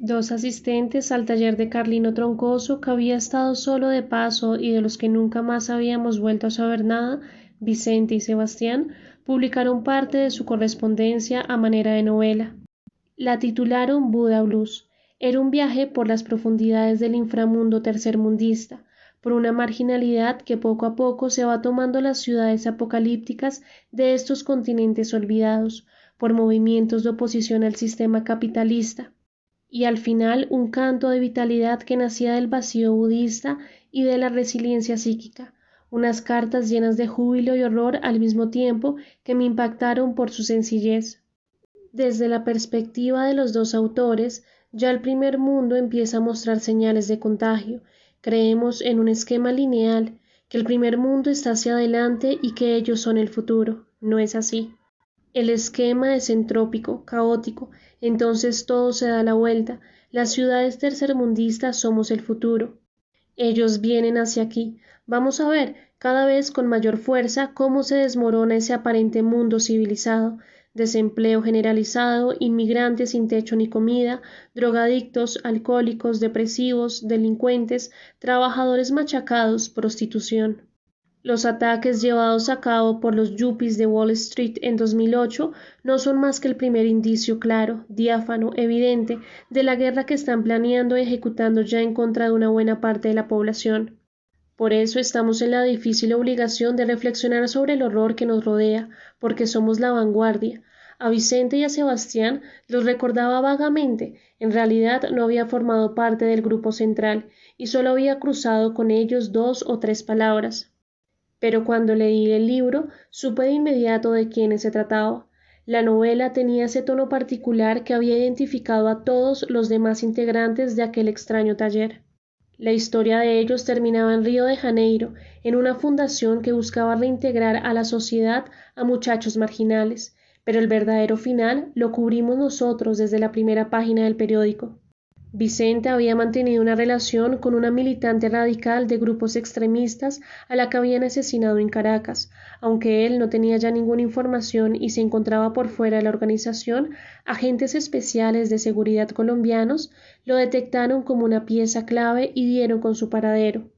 Dos asistentes al taller de Carlino Troncoso, que había estado solo de paso y de los que nunca más habíamos vuelto a saber nada, Vicente y Sebastián, publicaron parte de su correspondencia a manera de novela. La titularon Buda Blues. Era un viaje por las profundidades del inframundo tercermundista, por una marginalidad que poco a poco se va tomando las ciudades apocalípticas de estos continentes olvidados, por movimientos de oposición al sistema capitalista, y al final un canto de vitalidad que nacía del vacío budista y de la resiliencia psíquica, unas cartas llenas de júbilo y horror al mismo tiempo que me impactaron por su sencillez. Desde la perspectiva de los dos autores, ya el primer mundo empieza a mostrar señales de contagio. Creemos en un esquema lineal, que el primer mundo está hacia adelante y que ellos son el futuro. No es así. El esquema es entrópico, caótico, entonces todo se da la vuelta. Las ciudades tercermundistas somos el futuro. Ellos vienen hacia aquí. Vamos a ver, cada vez con mayor fuerza, cómo se desmorona ese aparente mundo civilizado. Desempleo generalizado, inmigrantes sin techo ni comida, drogadictos, alcohólicos, depresivos, delincuentes, trabajadores machacados, prostitución. Los ataques llevados a cabo por los yuppies de Wall Street en 2008 no son más que el primer indicio claro, diáfano, evidente, de la guerra que están planeando y ejecutando ya en contra de una buena parte de la población. Por eso estamos en la difícil obligación de reflexionar sobre el horror que nos rodea, porque somos la vanguardia. A Vicente y a Sebastián los recordaba vagamente, en realidad no había formado parte del grupo central y solo había cruzado con ellos 2 o 3 palabras. Pero cuando leí el libro supe de inmediato de quiénes se trataba. La novela tenía ese tono particular que había identificado a todos los demás integrantes de aquel extraño taller. La historia de ellos terminaba en Río de Janeiro, en una fundación que buscaba reintegrar a la sociedad a muchachos marginales, pero el verdadero final lo cubrimos nosotros desde la primera página del periódico. Vicente había mantenido una relación con una militante radical de grupos extremistas a la que habían asesinado en Caracas. Aunque él no tenía ya ninguna información y se encontraba por fuera de la organización, agentes especiales de seguridad colombianos lo detectaron como una pieza clave y dieron con su paradero.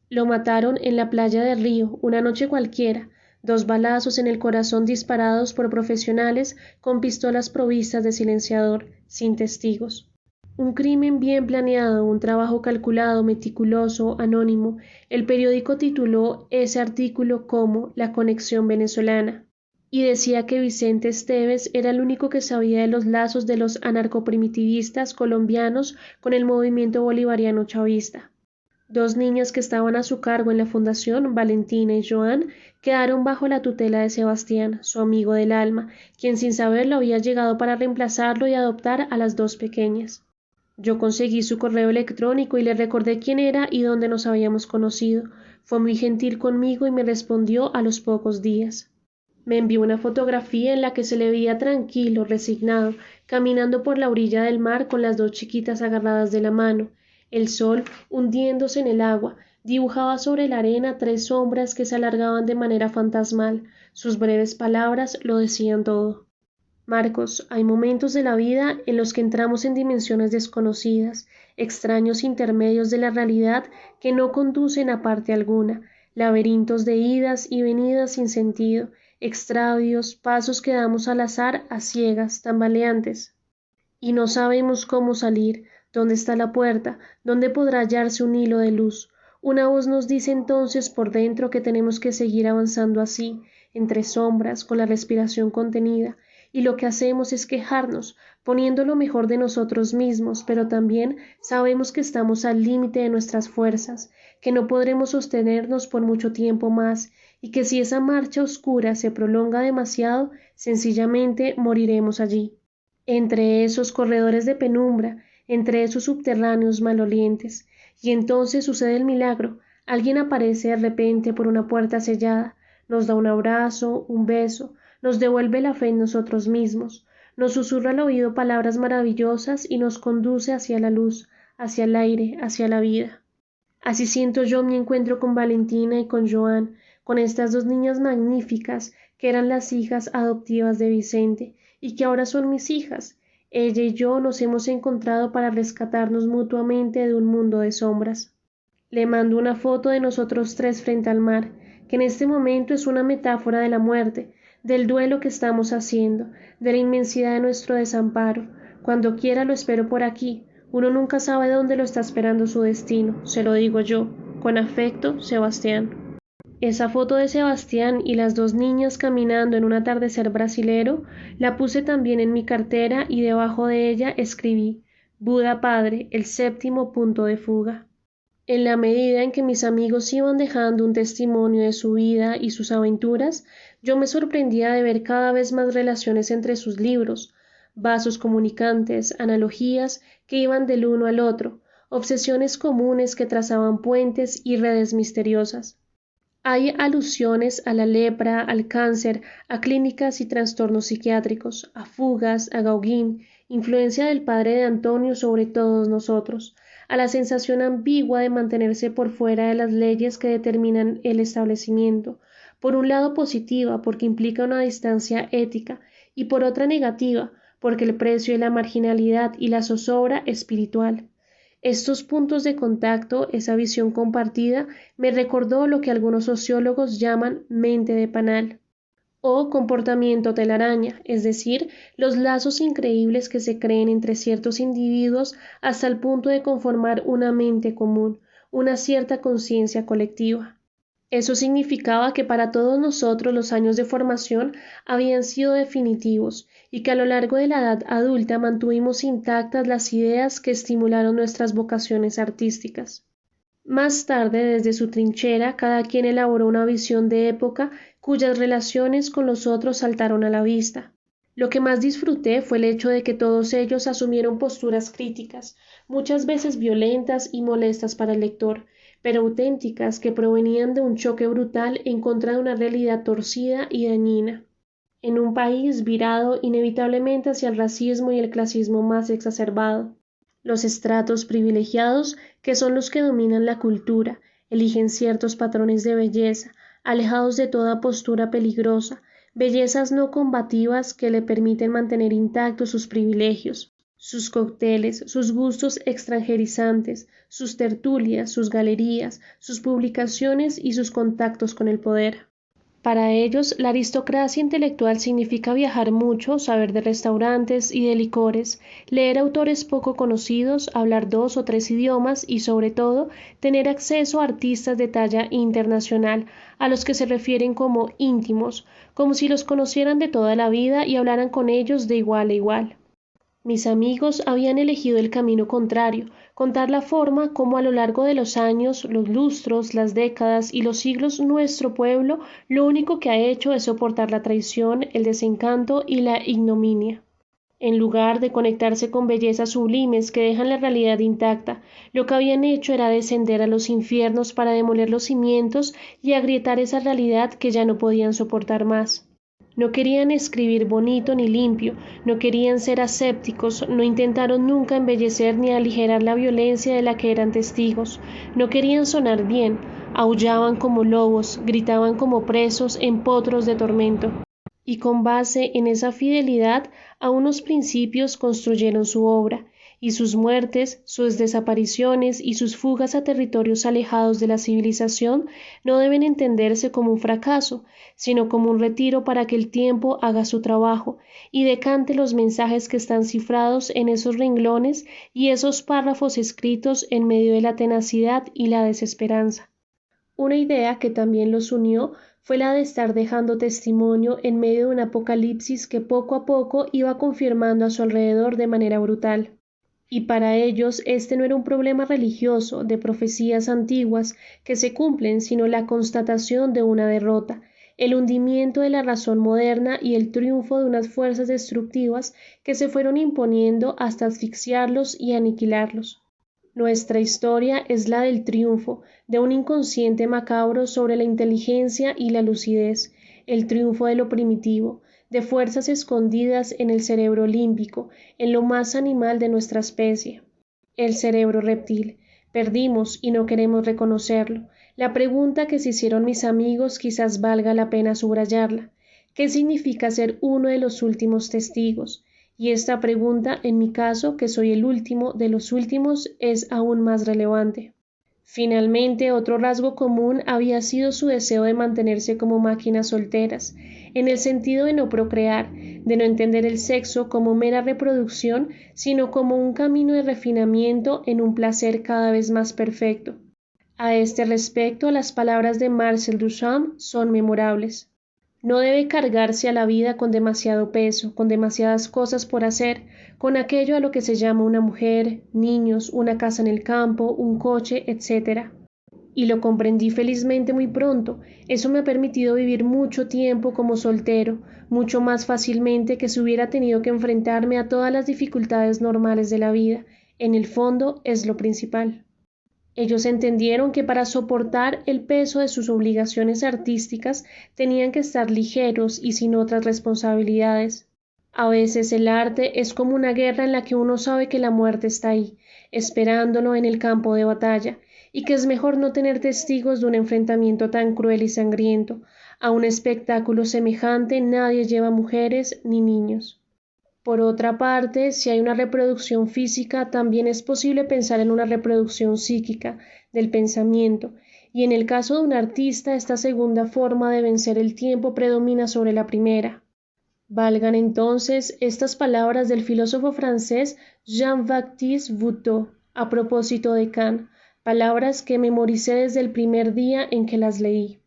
Lo mataron en la playa de Río, una noche cualquiera, 2 balazos en el corazón disparados por profesionales con pistolas provistas de silenciador, sin testigos. Un crimen bien planeado, un trabajo calculado, meticuloso, anónimo. El periódico tituló ese artículo como La conexión venezolana y decía que Vicente Esteves era el único que sabía de los lazos de los anarcoprimitivistas colombianos con el movimiento bolivariano chavista. 2 niñas que estaban a su cargo en la fundación, Valentina y Joan, quedaron bajo la tutela de Sebastián, su amigo del alma, quien sin saberlo había llegado para reemplazarlo y adoptar a las 2 pequeñas. Yo conseguí su correo electrónico y le recordé quién era y dónde nos habíamos conocido. Fue muy gentil conmigo y me respondió a los pocos días. Me envió una fotografía en la que se le veía tranquilo, resignado, caminando por la orilla del mar con las 2 chiquitas agarradas de la mano. El sol, hundiéndose en el agua, dibujaba sobre la arena 3 sombras que se alargaban de manera fantasmal. Sus breves palabras lo decían todo. Marcos, hay momentos de la vida en los que entramos en dimensiones desconocidas, extraños intermedios de la realidad que no conducen a parte alguna, laberintos de idas y venidas sin sentido, extravíos, pasos que damos al azar, a ciegas, tambaleantes. Y no sabemos cómo salir, dónde está la puerta, dónde podrá hallarse un hilo de luz. Una voz nos dice entonces por dentro que tenemos que seguir avanzando así, entre sombras, con la respiración contenida, y lo que hacemos es quejarnos, poniendo lo mejor de nosotros mismos, pero también sabemos que estamos al límite de nuestras fuerzas, que no podremos sostenernos por mucho tiempo más, y que si esa marcha oscura se prolonga demasiado, sencillamente moriremos allí, entre esos corredores de penumbra, entre esos subterráneos malolientes. Y entonces sucede el milagro, alguien aparece de repente por una puerta sellada, nos da un abrazo, un beso, nos devuelve la fe en nosotros mismos, nos susurra al oído palabras maravillosas y nos conduce hacia la luz, hacia el aire, hacia la vida. Así siento yo mi encuentro con Valentina y con Joan, con estas 2 niñas magníficas que eran las hijas adoptivas de Vicente y que ahora son mis hijas. Ella y yo nos hemos encontrado para rescatarnos mutuamente de un mundo de sombras. Le mando una foto de nosotros tres frente al mar, que en este momento es una metáfora de la muerte, del duelo que estamos haciendo, de la inmensidad de nuestro desamparo. Cuando quiera lo espero por aquí. Uno nunca sabe dónde lo está esperando su destino, se lo digo yo. Con afecto, Sebastián. Esa foto de Sebastián y las dos niñas caminando en un atardecer brasilero la puse también en mi cartera y debajo de ella escribí Buda Padre, el séptimo punto de fuga. En la medida en que mis amigos iban dejando un testimonio de su vida y sus aventuras, yo me sorprendía de ver cada vez más relaciones entre sus libros, vasos comunicantes, analogías que iban del uno al otro, obsesiones comunes que trazaban puentes y redes misteriosas. Hay alusiones a la lepra, al cáncer, a clínicas y trastornos psiquiátricos, a fugas, a Gauguin, influencia del padre de Antonio sobre todos nosotros, a la sensación ambigua de mantenerse por fuera de las leyes que determinan el establecimiento, por un lado positiva porque implica una distancia ética y por otra negativa porque el precio de la marginalidad y la zozobra espiritual. Estos puntos de contacto, esa visión compartida, me recordó lo que algunos sociólogos llaman mente de panal o comportamiento telaraña, es decir, los lazos increíbles que se creen entre ciertos individuos hasta el punto de conformar una mente común, una cierta conciencia colectiva. Eso significaba que para todos nosotros los años de formación habían sido definitivos y que a lo largo de la edad adulta mantuvimos intactas las ideas que estimularon nuestras vocaciones artísticas. Más tarde, desde su trinchera, cada quien elaboró una visión de época cuyas relaciones con los otros saltaron a la vista. Lo que más disfruté fue el hecho de que todos ellos asumieron posturas críticas, muchas veces violentas y molestas para el lector, pero auténticas que provenían de un choque brutal en contra de una realidad torcida y dañina. En un país virado inevitablemente hacia el racismo y el clasismo más exacerbado, los estratos privilegiados, que son los que dominan la cultura, eligen ciertos patrones de belleza, alejados de toda postura peligrosa, bellezas no combativas que le permiten mantener intactos sus privilegios, sus cócteles, sus gustos extranjerizantes, sus tertulias, sus galerías, sus publicaciones y sus contactos con el poder. Para ellos, la aristocracia intelectual significa viajar mucho, saber de restaurantes y de licores, leer autores poco conocidos, hablar 2 o 3 idiomas y, sobre todo, tener acceso a artistas de talla internacional, a los que se refieren como íntimos, como si los conocieran de toda la vida y hablaran con ellos de igual a igual. Mis amigos habían elegido el camino contrario, contar la forma como a lo largo de los años, los lustros, las décadas y los siglos nuestro pueblo lo único que ha hecho es soportar la traición, el desencanto y la ignominia. En lugar de conectarse con bellezas sublimes que dejan la realidad intacta, lo que habían hecho era descender a los infiernos para demoler los cimientos y agrietar esa realidad que ya no podían soportar más. No querían escribir bonito ni limpio, no querían ser asépticos, no intentaron nunca embellecer ni aligerar la violencia de la que eran testigos, no querían sonar bien, aullaban como lobos, gritaban como presos en potros de tormento. Y con base en esa fidelidad a unos principios construyeron su obra, y sus muertes, sus desapariciones y sus fugas a territorios alejados de la civilización no deben entenderse como un fracaso, sino como un retiro para que el tiempo haga su trabajo y decante los mensajes que están cifrados en esos renglones y esos párrafos escritos en medio de la tenacidad y la desesperanza. Una idea que también los unió fue la de estar dejando testimonio en medio de un apocalipsis que poco a poco iba confirmando a su alrededor de manera brutal. Y para ellos este no era un problema religioso de profecías antiguas que se cumplen, sino la constatación de una derrota, el hundimiento de la razón moderna y el triunfo de unas fuerzas destructivas que se fueron imponiendo hasta asfixiarlos y aniquilarlos. Nuestra historia es la del triunfo de un inconsciente macabro sobre la inteligencia y la lucidez, el triunfo de lo primitivo, de fuerzas escondidas en el cerebro límbico, en lo más animal de nuestra especie. El cerebro reptil. Perdimos y no queremos reconocerlo. La pregunta que se hicieron mis amigos quizás valga la pena subrayarla. ¿Qué significa ser uno de los últimos testigos? Y esta pregunta, en mi caso, que soy el último de los últimos, es aún más relevante. Finalmente, otro rasgo común había sido su deseo de mantenerse como máquinas solteras, en el sentido de no procrear, de no entender el sexo como mera reproducción, sino como un camino de refinamiento en un placer cada vez más perfecto. A este respecto, las palabras de Marcel Duchamp son memorables. No debe cargarse a la vida con demasiado peso, con demasiadas cosas por hacer, con aquello a lo que se llama una mujer, niños, una casa en el campo, un coche, etc. Y lo comprendí felizmente muy pronto. Eso me ha permitido vivir mucho tiempo como soltero, mucho más fácilmente que si hubiera tenido que enfrentarme a todas las dificultades normales de la vida. En el fondo es lo principal. Ellos entendieron que para soportar el peso de sus obligaciones artísticas tenían que estar ligeros y sin otras responsabilidades. A veces el arte es como una guerra en la que uno sabe que la muerte está ahí, esperándolo en el campo de batalla, y que es mejor no tener testigos de un enfrentamiento tan cruel y sangriento. A un espectáculo semejante nadie lleva mujeres ni niños. Por otra parte, si hay una reproducción física, también es posible pensar en una reproducción psíquica del pensamiento, y en el caso de un artista, esta segunda forma de vencer el tiempo predomina sobre la primera. Valgan entonces estas palabras del filósofo francés Jean-Baptiste Boutteau a propósito de Kant, palabras que memoricé desde el primer día en que las leí.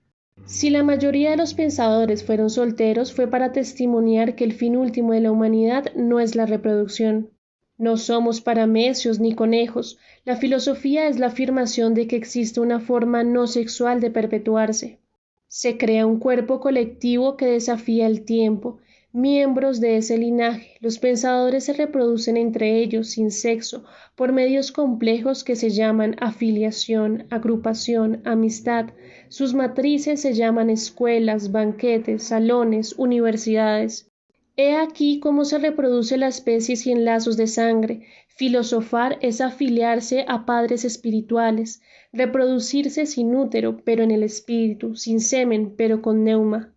Si la mayoría de los pensadores fueron solteros, fue para testimoniar que el fin último de la humanidad no es la reproducción. No somos paramecios ni conejos. La filosofía es la afirmación de que existe una forma no sexual de perpetuarse. Se crea un cuerpo colectivo que desafía el tiempo. Miembros de ese linaje, los pensadores se reproducen entre ellos sin sexo, por medios complejos que se llaman afiliación, agrupación, amistad. Sus matrices se llaman escuelas, banquetes, salones, universidades. He aquí cómo se reproduce la especie sin lazos de sangre. Filosofar es afiliarse a padres espirituales, reproducirse sin útero, pero en el espíritu, sin semen, pero con neuma.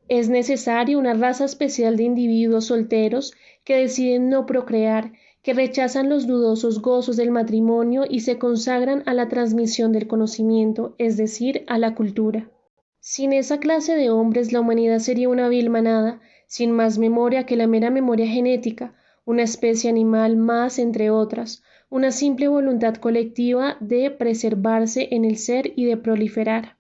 Es necesaria una raza especial de individuos solteros que deciden no procrear, que rechazan los dudosos gozos del matrimonio y se consagran a la transmisión del conocimiento, es decir, a la cultura. Sin esa clase de hombres la humanidad sería una vil manada, sin más memoria que la mera memoria genética, una especie animal más entre otras, una simple voluntad colectiva de preservarse en el ser y de proliferar.